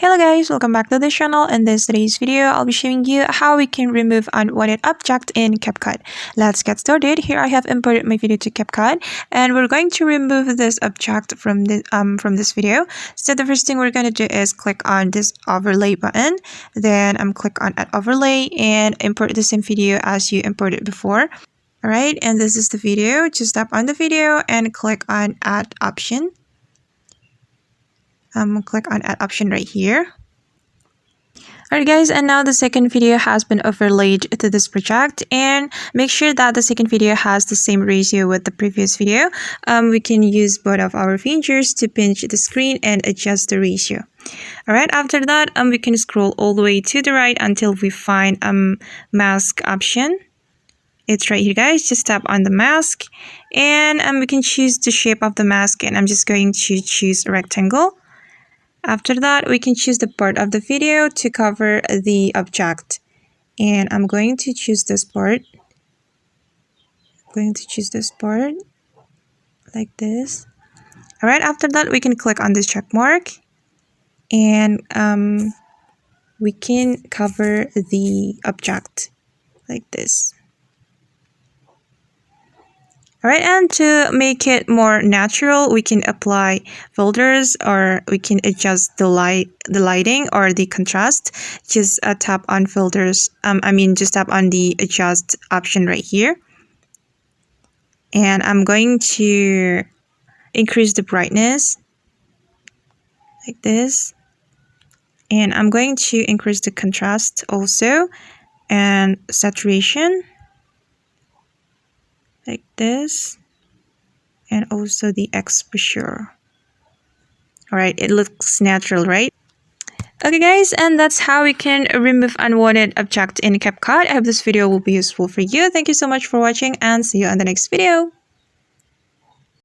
Hello guys, welcome back to the channel. In today's video, I'll be showing you how we can remove unwanted object in CapCut. Let's get started. Here I have imported my video to CapCut and we're going to remove this object from this video. So the first thing we're going to do is click on this overlay button. Then click on add overlay and import the same video as you imported before. Alright, and this is the video. Just tap on the video and click on add option. Click on add option right here. Alright guys, and now the second video has been overlaid to this project, and make sure that the second video has the same ratio with the previous video. We can use both of our fingers to pinch the screen and adjust the ratio. Alright, after that we can scroll all the way to the right until we find mask option. It's right here guys. Just tap on the mask and we can choose the shape of the mask, and I'm just going to choose a rectangle. After that, we can choose the part of the video to cover the object. And I'm going to choose this part. I'm going to choose this part like this. Alright, after that, we can click on this check mark. And we can cover the object like this. Alright, and to make it more natural, we can apply filters, or we can adjust the lighting or the contrast. Just tap on filters. Just tap on the adjust option right here. And I'm going to increase the brightness like this. And I'm going to increase the contrast also, and saturation like this, and also the exposure. Alright, it looks natural, right? Okay guys, and that's how we can remove unwanted object in CapCut. I hope this video will be useful for you. Thank you so much for watching, and see you on the next video.